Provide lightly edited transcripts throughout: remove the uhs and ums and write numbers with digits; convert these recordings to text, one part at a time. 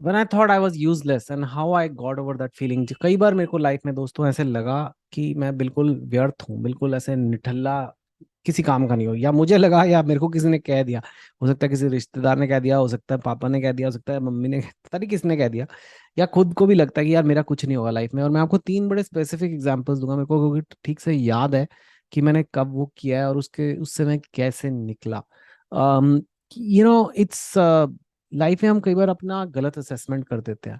When I thought I was useless and how I got over that feeling, कई बार मेरे को life में दोस्तों ऐसे लगा कि मैं बिल्कुल व्यर्थ हूँ, बिल्कुल ऐसे निठल्ला, किसी काम का नहीं हो, या मुझे लगा या मेरे को किसी ने कह दिया। हो सकता है किसी रिश्तेदार ने कह दिया, हो सकता है पापा ने कह दिया, हो सकता है मम्मी ने, पता नहीं किसने कह दिया, या खुद को भी लगता है कि यार मेरा कुछ नहीं होगा लाइफ में। और मैं आपको तीन बड़े स्पेसिफिक एग्जांपल्स दूंगा, मेरे को क्योंकि ठीक से याद है कि मैंने कब वो किया है और उसके उससे मैं कैसे निकला। इट्स लाइफ में हम कई बार अपना गलत असेसमेंट कर देते हैं,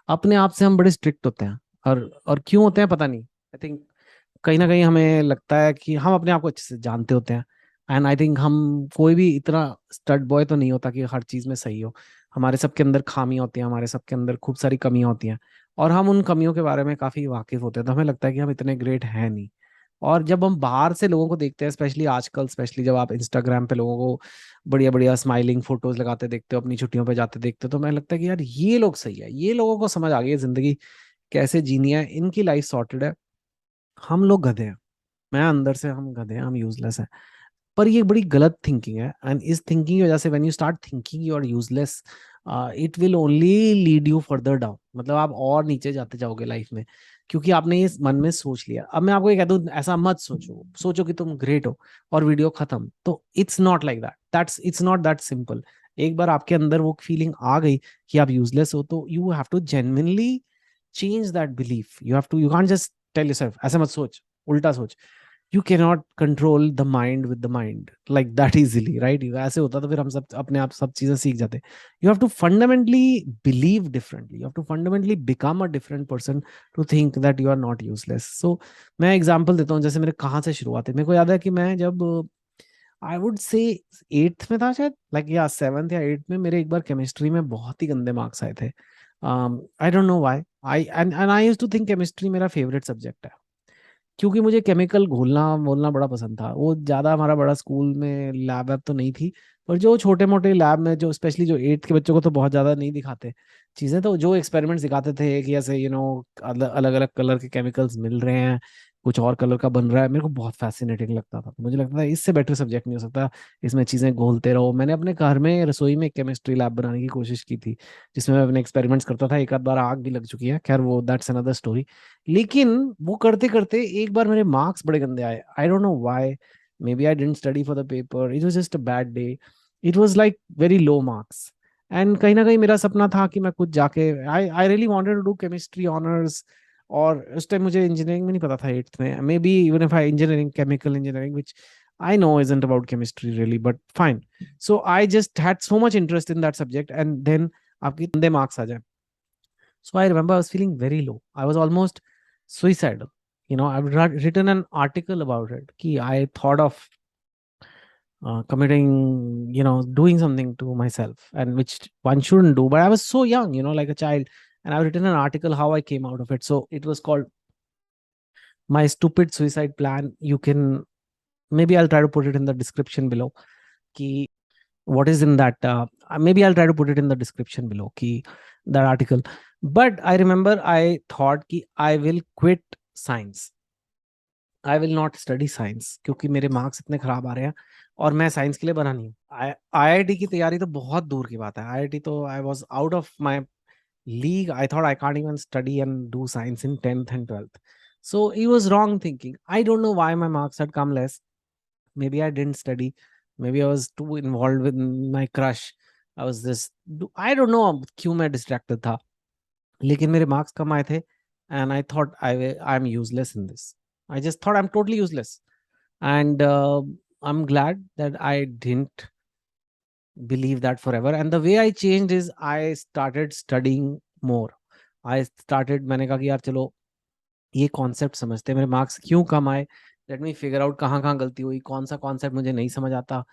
अपने आप से हम बड़े स्ट्रिक्ट होते हैं। और क्यों होते हैं पता नहीं, आई थिंक कहीं ना कहीं हमें लगता है कि हम अपने आप को अच्छे से जानते होते हैं। एंड आई थिंक हम, कोई भी इतना स्टड बॉय तो नहीं होता कि हर चीज में सही हो। हमारे सबके अंदर खामियां होती हैं, हमारे सबके अंदर खूब सारी कमियां होती हैं, और हम उन कमियों के बारे में काफी वाकिफ होते हैं, तो हमें लगता है कि हम इतने ग्रेट हैं नहीं। और जब हम बाहर से लोगों को देखते हैं, स्पेशली आजकल, स्पेशली जब आप इंस्टाग्राम पे लोगों को बढ़िया बढ़िया स्माइलिंग फोटोज लगाते देखते हो, अपनी छुट्टियों पे जाते देखते हो, तो मैं लगता है कि यार ये लोग सही है, ये लोगों को समझ आ गई है जिंदगी कैसे जीनी है, इनकी लाइफ सॉर्टेड है। हम लोग गधे हैं, मैं अंदर से, हम गधे हैं, हम यूजलेस हैं। पर ये बड़ी गलत थिंकिंग है, एंड इस थिंकिंग की वजह से when you start thinking you are useless, it will only lead you further down. मतलब आप और नीचे जाते जाओगे लाइफ में, क्योंकि आपने ये मन में सोच लिया। अब मैं आपको ये कहता हूँ, ऐसा मत सोचो, सोचो कि तुम ग्रेट हो और वीडियो खत्म, तो it's not like that, that's it's not that simple. एक बार आपके अंदर वो फीलिंग आ गई कि आप यूजलेस हो, तो you have to genuinely change that belief. You can't just tell yourself ऐसे मत सोच, उल्टा सोच। You cannot control the mind with the mind like that easily, right? ऐसे होता तो फिर हम सब अपने आप सब चीजें सीख जाते। You have to fundamentally believe differently, you have to fundamentally become a different person to think that you are not useless. So मैं एग्जांपल देता हूँ, जैसे मेरे कहाँ से शुरुआत है। मेरे को याद है कि मैं जब आई वुड से एट्थ में था शायद, लाइक या सेवन्थ या एट्थ में, मेरे एक बार केमिस्ट्री में बहुत ही गंदे मार्क्स आए थे। I don't know why, I and I used to think chemistry मेरा फेवरेट सब्जेक्ट है, क्योंकि मुझे केमिकल घोलना बोलना बड़ा पसंद था। वो ज्यादा हमारा बड़ा स्कूल में लैब वैब तो नहीं थी, पर जो छोटे मोटे लैब में, जो स्पेशली जो एट्थ के बच्चों को तो बहुत ज्यादा नहीं दिखाते चीजें, तो जो एक्सपेरिमेंट्स दिखाते थे कि ऐसे अलग अलग कलर के केमिकल्स मिल रहे हैं, कुछ और कलर का बन रहा है, मेरे को बहुत फैसिनेटिंग लगता था। तो मुझे लगता था इससे बेटर सब्जेक्ट नहीं हो सकता, इसमें चीजें घोलते रहो। मैंने अपने घर में रसोई में एक केमिस्ट्री लैब बनाने की कोशिश की थी, जिसमें मैं अपने एक्सपेरिमेंट्स करता था। एक आध बार आग भी लग चुकी है, खैर वो दैट्स अनदर स्टोरी। लेकिन वो करते करते एक बार मेरे मार्क्स बड़े गंदे आए, I don't know why. Maybe I didn't study for the paper, it was just a bad day, it was like very low marks. And कहीं ना कहीं मेरा सपना था कि मैं कुछ जाके, I I really wanted to do chemistry honours. और उस टाइम मुझे इंजीनियरिंग में नहीं पता था एट्थ में, may be even if I engineering, chemical engineering, which I know isn't about chemistry really, but fine. So I just had so much interest in that subject, and then आपकी गंदे marks आ जाए। So I remember I was feeling very low. I was almost suicidal. I've written an article about it. Ki I thought of committing, doing something to myself, and which one shouldn't do. But I was so young, like a child, and I've written an article how I came out of it. So it was called "My Stupid Suicide Plan." You can, maybe I'll try to put it in the description below. Ki what is in that? Maybe I'll try to put it in the description below. Ki that article. But I remember I thought कि I will quit science. I will not study science, क्योंकि मेरे marks इतने खराब आ रहे हैं और मैं science के लिए बना नहीं हूँ। आईआईटी की तैयारी तो बहुत दूर की बात है, आईआईटी तो I was out of my league. I thought I can't even study and do science in 10th and 12th. So he was wrong thinking. I don't know why my marks had come less. Maybe I didn't study. Maybe I was too involved with my crush. I was this, I don't know क्यों मैं distracted था, लेकिन मेरे marks कम आए थे। And I thought I am useless in this, I just thought I am totally useless. And I am glad that I didn't believe that forever. And the way I changed is I started studying more. I started, मैंने कहा कि यार चलो ये concept समझते हैं, मेरे marks क्यों कम आए, लेट मी फिगर आउट कहाँ कहाँ गलती हुई, कौन सा कॉन्सेप्ट मुझे नहीं समझ आता।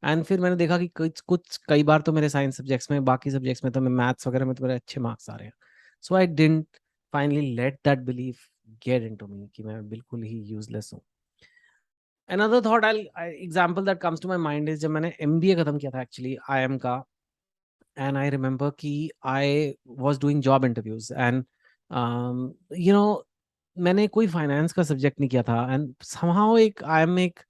एंड फिर मैंने देखा कि कुछ कुछ कई बार तो मेरे साइंस सब्जेक्ट्स में, बाकी सब्जेक्ट्स में, तो मैं मैथ्स वगैरह में तो मेरे अच्छे मार्क्स आ रहे हैं। So I didn't finally let that belief get into me कि मैं बिल्कुल ही यूजलेस हूँ। Another thought, example that comes to my mind is जब मैंने एमबीए खत्म किया था एक्चुअली आईएम का, एंड आई रिमेम्बर कि I was doing job interviews, and you know मैंने कोई फाइनेंस का सब्जेक्ट नहीं किया था, एंड समहाउ एक आई एम एक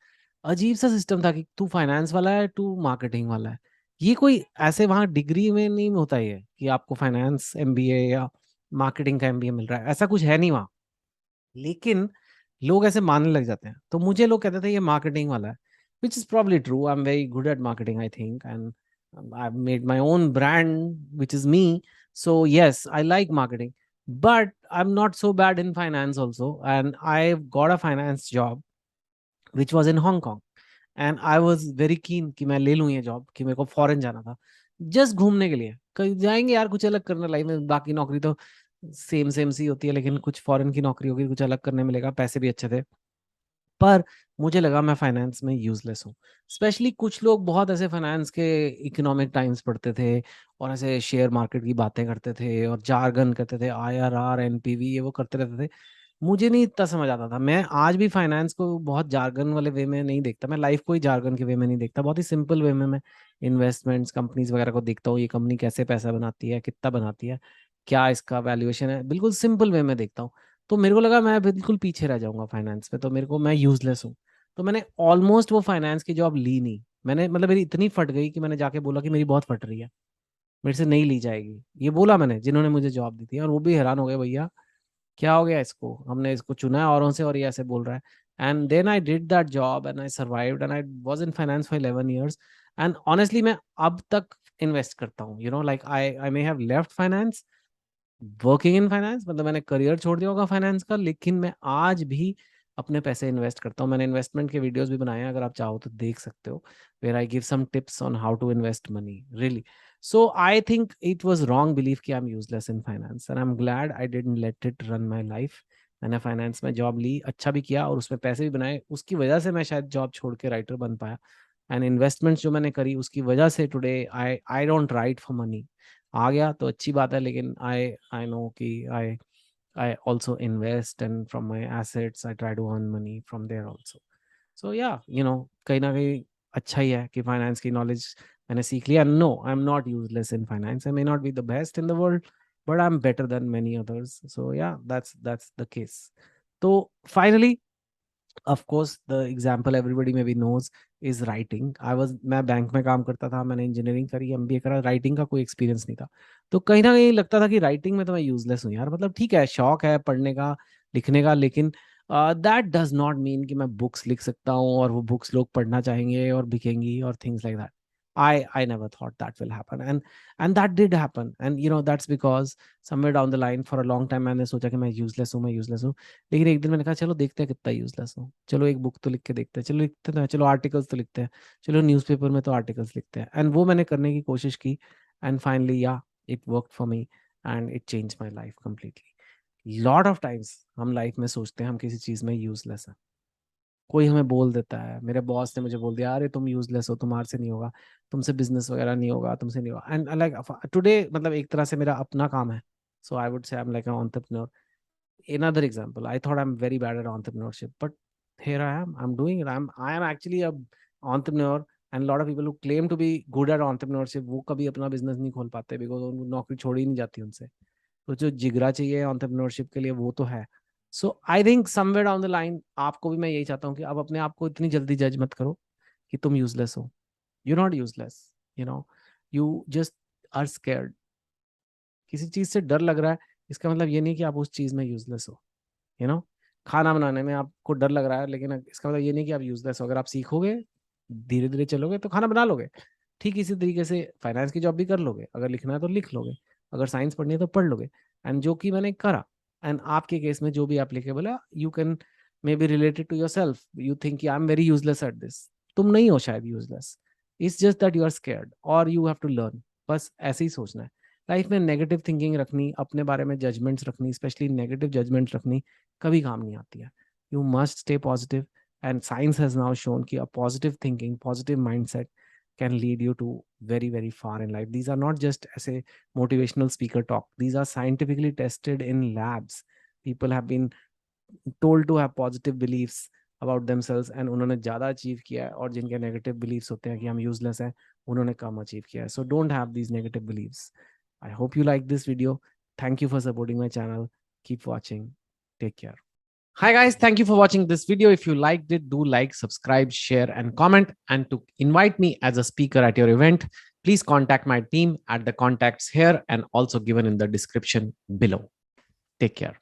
अजीब सा सिस्टम था कि तू फाइनेंस वाला है, तू मार्केटिंग वाला है, ये कोई ऐसे वहां डिग्री में नहीं होता ये कि आपको फाइनेंस एमबीए या मार्केटिंग का एमबीए मिल रहा है, ऐसा कुछ है नहीं वहाँ। लेकिन लोग ऐसे मानने लग जाते हैं, तो मुझे लोग कहते थे ये मार्केटिंग वाला है, which is probably true. I am very good at marketing I think, and I made my own brand which is me. So yes, I like marketing, but I am not so bad in finance also, and I got a finance job which was in Hong Kong. And I was very keen कि मैं ले लूँ ये job, कि मेरे को foreign जाना था जस्ट घूमने के लिए। कहीं जाएंगे यार, कुछ अलग करना लाइफ में, बाकी नौकरी तो सेम सेम सी होती है, लेकिन कुछ फॉरेन की नौकरी होगी, कुछ अलग करने मिलेगा, पैसे भी अच्छे थे। पर मुझे लगा मैं फाइनेंस में यूजलेस हूँ। स्पेशली कुछ लोग बहुत ऐसे फाइनेंस के इकोनॉमिक टाइम्स पढ़ते थे और ऐसे शेयर मार्केट की बातें करते थे और जार्गन करते थे, आईआरआर एनपीवी ये वो करते रहते थे। मुझे नहीं इतना समझ आता था। मैं आज भी फाइनेंस को बहुत जार्गन वाले वे में नहीं देखता, मैं लाइफ को ही जार्गन के वे में नहीं देखता, बहुत ही सिंपल वे में मैं इन्वेस्टमेंट्स कंपनीज वगैरह को देखता हूँ, ये कंपनी कैसे पैसा बनाती है, कितना बनाती है, क्या इसका वैल्यूएशन है, बिल्कुल सिंपल वे में देखता हूँ। तो मेरे को लगा मैं बिल्कुल पीछे रह जाऊंगा फाइनेंस में, तो मेरे को मैं यूजलेस हूँ। तो मैंने ऑलमोस्ट वो फाइनेंस की जॉब ली नहीं। मैंने मतलब मेरी इतनी फट गई कि मैंने जाके बोला कि मेरी बहुत फट रही है, मेरे से नहीं ली जाएगी, ये बोला मैंने जिन्होंने मुझे जॉब दी थी, और वो भी हैरान हो गए, भैया क्या हो गया इसको, हमने इसको चुना है औरों से और ये ऐसे बोल रहा है। And then I did that job and I survived and I was in finance for 11 years। And honestly मैं अब तक इन्वेस्ट करता हूँ, like I may have left finance, working in finance, मतलब मैंने करियर छोड़ दिया होगा फाइनेंस का, लेकिन मैं आज भी अपने पैसे इन्वेस्ट करता हूँ। मैंने इन्वेस्टमेंट के वीडियोस भी बनाए हैं, अगर आप चाहो तो देख सकते हो, where I give some tips on how to invest money really. So I think it was wrong belief कि I am useless in finance, and I am glad I didn't let it run my life. मैंने finance में job ली, अच्छा भी किया और उसमें पैसे भी बनाए, उसकी वजह से मैं शायद जॉब छोड़ के राइटर बन पाया। एंड इन्वेस्टमेंट्स जो मैंने करी उसकी वजह से today I I don't write for money. आ गया तो अच्छी बात है, लेकिन आई आई नो कि I also invest, and from my assets I try to earn money from there also. So yeah कहीं ना कहीं अच्छा ही है कि फाइनेंस की नॉलेज मैंने सीख लिया। No, I am not useless in finance, I may not be the best in the world, but I am better than many others. So yeah that's the case. तो finally, of course the example everybody maybe knows is writing। मैं bank में काम करता था, मैंने engineering करी, MBA करा, writing का कोई एक्सपीरियंस नहीं था। तो कहीं ना कहीं लगता था कि राइटिंग में तो मैं यूजलेस हूँ यार, मतलब ठीक है शौक है पढ़ने का लिखने का, लेकिन दैट डज नॉट मीन कि मैं बुक्स लिख सकता हूँ और वो बुक्स लोग पढ़ना चाहेंगे और बिकेंगी और things like that. I never thought that will happen, and that did happen, and that's because somewhere down the line for a long time मैंने सोचा कि मैं यूजलेस हूँ, मैं यूजलेस हूँ। लेकिन एक दिन मैंने कहा चलो देखते हैं कितना यूजलेस हूँ, चलो एक बुक तो लिख के देखते हैं, चलो लिखते हैं, चलो आर्टिकल्स तो लिखते हैं, चलो न्यूज़पेपर में तो आर्टिकल्स लिखते हैं, एंड वो मैंने करने की कोशिश की। एंड फाइनली या it work for me, and it change my life completely. Lot of times हम लाइफ में सोचते हैं हम किसी चीज़ में यूजलेस है, कोई हमें बोल देता है, मेरे बॉस ने मुझे बोल दिया अरे तुम यूजलेस हो, तुम्हारे से नहीं होगा, तुमसे बिजनेस वगैरह नहीं होगा, तुमसे नहीं होगा। एंड लाइक टुडे मतलब एक तरह से मेरा अपना काम है, so I would say I am like an entrepreneur. another example, I thought I'm very bad at entrepreneurship, but here I'm doing it, I am actually a entrepreneur। and a lot of people who claim to be good at entrepreneurship वो कभी अपना business नहीं खोल पाते, because उनको नौकरी छोड़ी नहीं जाती उनसे। तो जो जिगरा चाहिए entrepreneurship के लिए वो तो है। So I think somewhere down the line आपको भी मैं यही चाहता हूँ कि आप अपने आप को इतनी जल्दी जज मत करो कि तुम यूजलेस हो। You not useless, you know you just are scared. किसी चीज से डर लग रहा है, इसका मतलब ये नहीं कि आप उस चीज में यूजलेस हो। यू नो खाना बनाने में आपको डर लग रहा है, लेकिन इसका मतलब ये नहीं कि आप यूजलेस हो। अगर आप सीखोगे, धीरे धीरे चलोगे तो खाना बना लोगे। ठीक इसी तरीके से फाइनेंस की जॉब भी कर लोगे, अगर लिखना है तो लिख लोगे, अगर साइंस पढ़नी है तो पढ़ लोगे। एंड जो कि मैंने करा, एंड आपके केस में जो भी एप्लीकेबल है, you can maybe related to yourself, you think I am very useless at this. तुम नहीं हो शायद useless, it's just that you are scared और यू हैव टू लर्न। बस ऐसे ही सोचना है। लाइफ में नेगेटिव थिंकिंग रखनी, अपने बारे में जजमेंट्स रखनी, स्पेशली नेगेटिव जजमेंट्स रखनी कभी काम नहीं आती है। You must stay positive, and science has now shown कि a positive thinking, positive mindset can lead you to very very far in life. These are not just as a motivational speaker talk, these are scientifically tested in labs। people have been told to have positive beliefs about themselves, and उन्होंने ज़्यादा achieve किया है, और जिनके negative beliefs होते हैं कि हम यूजलेस हैं, उन्होंने कम अचीव किया है। So don't have these negative beliefs। I hope you like this video। thank you for supporting my channel। keep watching। take care। Hi guys, thank you for watching this video। If you liked it, do like, subscribe, share and comment, and to invite me as a speaker at your event, please contact my team at the contacts here and also given in the description below. Take care.